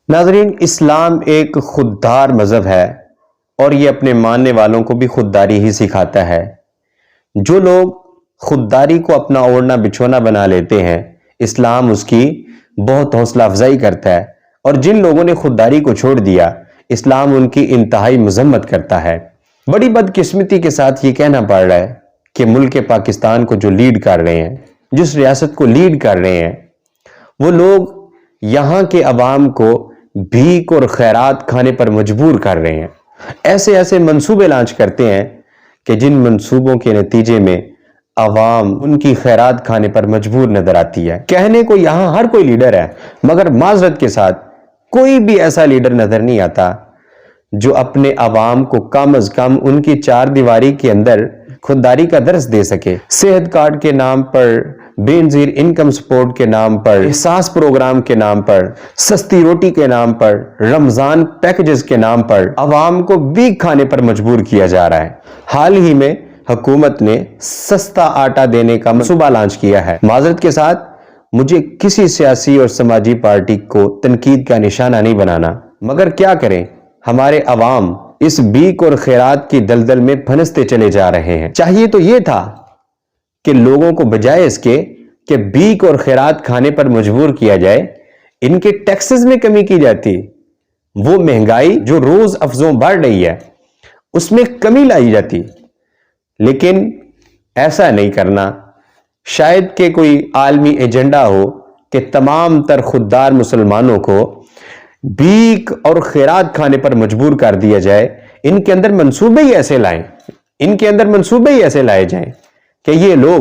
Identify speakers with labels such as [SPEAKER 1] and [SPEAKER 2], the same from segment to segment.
[SPEAKER 1] ناظرین، اسلام ایک خوددار مذہب ہے اور یہ اپنے ماننے والوں کو بھی خودداری ہی سکھاتا ہے۔ جو لوگ خودداری کو اپنا اوڑھنا بچھونا بنا لیتے ہیں، اسلام اس کی بہت حوصلہ افزائی کرتا ہے، اور جن لوگوں نے خودداری کو چھوڑ دیا، اسلام ان کی انتہائی مذمت کرتا ہے۔ بڑی بدقسمتی کے ساتھ یہ کہنا پڑ رہا ہے کہ ملک پاکستان کو جو لیڈ کر رہے ہیں، جس ریاست کو لیڈ کر رہے ہیں، وہ لوگ یہاں کے عوام کو بھیک اور خیرات کھانے پر مجبور کر رہے ہیں۔ ایسے منصوبے لانچ کرتے ہیں کہ جن منصوبوں کے نتیجے میں عوام ان کی خیرات کھانے پر مجبور نظر آتی ہے۔ کہنے کو یہاں ہر کوئی لیڈر ہے، مگر معذرت کے ساتھ کوئی بھی ایسا لیڈر نظر نہیں آتا جو اپنے عوام کو کم از کم ان کی چار دیواری کے اندر خودداری کا درس دے سکے۔ صحت کارڈ کے نام پر، بے نظیر انکم سپورٹ کے نام پر، احساس پروگرام کے نام پر، سستی روٹی کے نام پر، رمضان پیکجز کے نام پر عوام کو بھیک کھانے پر مجبور کیا جا رہا ہے۔ حال ہی میں حکومت نے سستا آٹا دینے کا منصوبہ لانچ کیا ہے۔ معذرت کے ساتھ مجھے کسی سیاسی اور سماجی پارٹی کو تنقید کا نشانہ نہیں بنانا، مگر کیا کریں، ہمارے عوام اس بھیک اور خیرات کی دلدل میں پھنستے چلے جا رہے ہیں۔ چاہیے تو یہ تھا کہ لوگوں کو بجائے اس کے کہ بھیک اور خیرات کھانے پر مجبور کیا جائے، ان کے ٹیکسز میں کمی کی جاتی، وہ مہنگائی جو روز افزوں بڑھ رہی ہے اس میں کمی لائی جاتی، لیکن ایسا نہیں کرنا۔ شاید کہ کوئی عالمی ایجنڈا ہو کہ تمام تر خوددار مسلمانوں کو بھیک اور خیرات کھانے پر مجبور کر دیا جائے۔ ان کے اندر منصوبے ہی ایسے لائے جائیں کہ یہ لوگ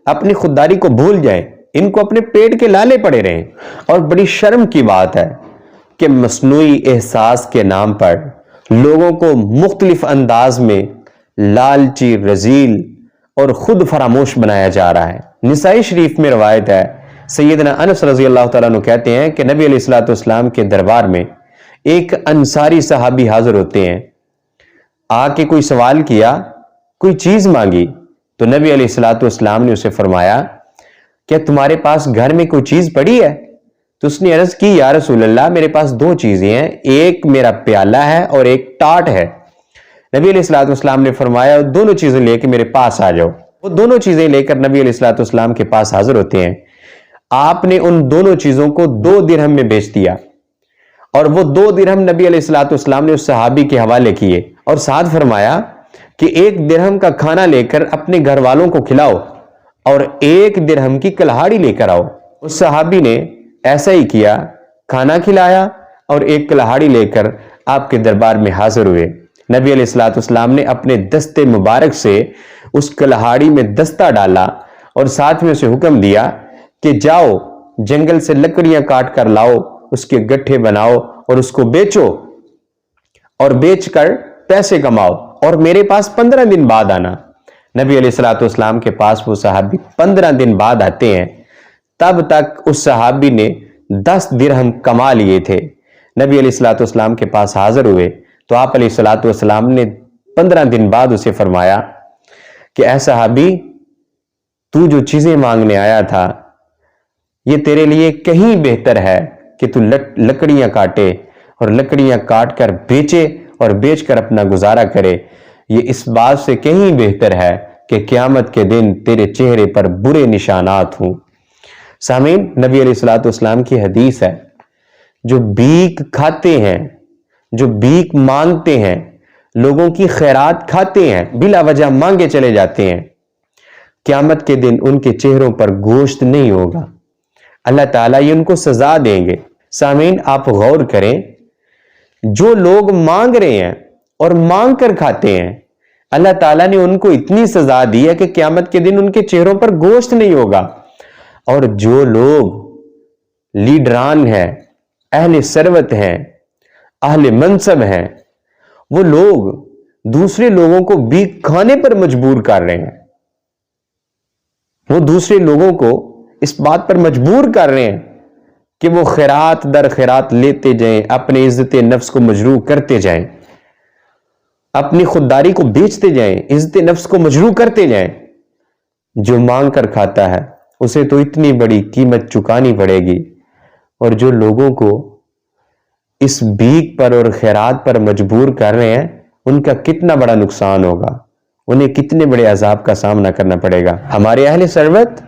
[SPEAKER 1] اپنی خودداری کو بھول جائیں، ان کو اپنے پیٹ کے لالے پڑے رہیں۔ اور بڑی شرم کی بات ہے کہ مصنوعی احساس کے نام پر لوگوں کو مختلف انداز میں لالچی، رذیل اور خود فراموش بنایا جا رہا ہے۔ نسائی شریف میں روایت ہے، سیدنا انس رضی اللہ تعالیٰ عنہ کہتے ہیں کہ نبی علیہ السلام کے دربار میں ایک انصاری صحابی حاضر ہوتے ہیں۔ آ کے کوئی سوال کیا، کوئی چیز مانگی، تو نبی علیہ السلام نے اسے فرمایا کہ تمہارے پاس گھر میں کوئی چیز پڑی ہے؟ تو اس نے عرض کی، یا رسول اللہ، میرے پاس دو چیزیں ہیں، ایک میرا پیالہ ہے اور ایک ٹاٹ ہے۔ نبی علیہ السلام نے فرمایا، دونوں چیزیں لے کے میرے پاس آ جاؤ۔ وہ دونوں چیزیں لے کر نبی علیہ السلام کے پاس حاضر ہوتے ہیں۔ آپ نے ان دونوں چیزوں کو 2 درہم میں بیچ دیا، اور وہ 2 درہم نبی علیہ السلام نے اس صحابی کے حوالے کیے، اور ساتھ فرمایا کہ 1 درہم کا کھانا لے کر اپنے گھر والوں کو کھلاؤ اور 1 درہم کی کلہاڑی لے کر آؤ۔ اس صحابی نے ایسا ہی کیا، کھانا کھلایا اور 1 کلہاڑی لے کر آپ کے دربار میں حاضر ہوئے۔ نبی علیہ السلام نے اپنے دستے مبارک سے اس کلہاڑی میں دستہ ڈالا اور ساتھ میں اسے حکم دیا کہ جاؤ جنگل سے لکڑیاں کاٹ کر لاؤ، اس کے گٹھے بناؤ اور اس کو بیچو، اور بیچ کر پیسے کماؤ، اور میرے پاس 15 دن بعد آنا۔ نبی علیہ السلام کے پاس وہ صحابی 15 دن بعد آتے ہیں۔ تب تک اس صحابی نے 10 درہم کما لیے تھے۔ نبی علیہ السلام کے پاس حاضر ہوئے تو آپ علیہ السلام نے 15 دن بعد اسے فرمایا کہ اے صحابی، تو جو چیزیں مانگنے آیا تھا، یہ تیرے لیے کہیں بہتر ہے کہ تو لکڑیاں کاٹے اور لکڑیاں کاٹ کر بیچے اور بیچ کر اپنا گزارا کرے۔ یہ اس بات سے کہیں بہتر ہے کہ قیامت کے دن تیرے چہرے پر برے نشانات ہوں۔ سامعین، نبی علیہ السلام کی حدیث ہے، جو بھیک کھاتے ہیں، جو بھیک مانگتے ہیں، لوگوں کی خیرات کھاتے ہیں، بلا وجہ مانگے چلے جاتے ہیں، قیامت کے دن ان کے چہروں پر گوشت نہیں ہوگا، اللہ تعالیٰ یہ ان کو سزا دیں گے۔ سامعین، آپ غور کریں، جو لوگ مانگ رہے ہیں اور مانگ کر کھاتے ہیں، اللہ تعالیٰ نے ان کو اتنی سزا دی ہے کہ قیامت کے دن ان کے چہروں پر گوشت نہیں ہوگا۔ اور جو لوگ لیڈران ہیں، اہل ثروت ہیں، اہل منصب ہیں، وہ لوگ دوسرے لوگوں کو بھیک کھانے پر مجبور کر رہے ہیں، وہ دوسرے لوگوں کو اس بات پر مجبور کر رہے ہیں کہ وہ خیرات در خیرات لیتے جائیں، اپنے عزت نفس کو مجروح کرتے جائیں، اپنی خودداری کو بیچتے جائیں، عزت نفس کو مجروح کرتے جائیں۔ جو مانگ کر کھاتا ہے اسے تو اتنی بڑی قیمت چکانی پڑے گی، اور جو لوگوں کو اس بھیک پر اور خیرات پر مجبور کر رہے ہیں، ان کا کتنا بڑا نقصان ہوگا، انہیں کتنے بڑے عذاب کا سامنا کرنا پڑے گا۔ ہمارے اہل ثروت،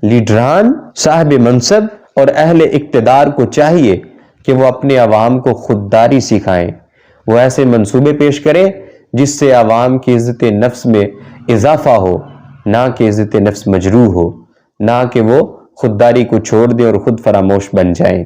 [SPEAKER 1] لیڈران، صاحب منصب اور اہل اقتدار کو چاہیے کہ وہ اپنے عوام کو خودداری سکھائیں، وہ ایسے منصوبے پیش کریں جس سے عوام کی عزت نفس میں اضافہ ہو، نہ کہ عزت نفس مجروح ہو، نہ کہ وہ خودداری کو چھوڑ دیں اور خود فراموش بن جائیں۔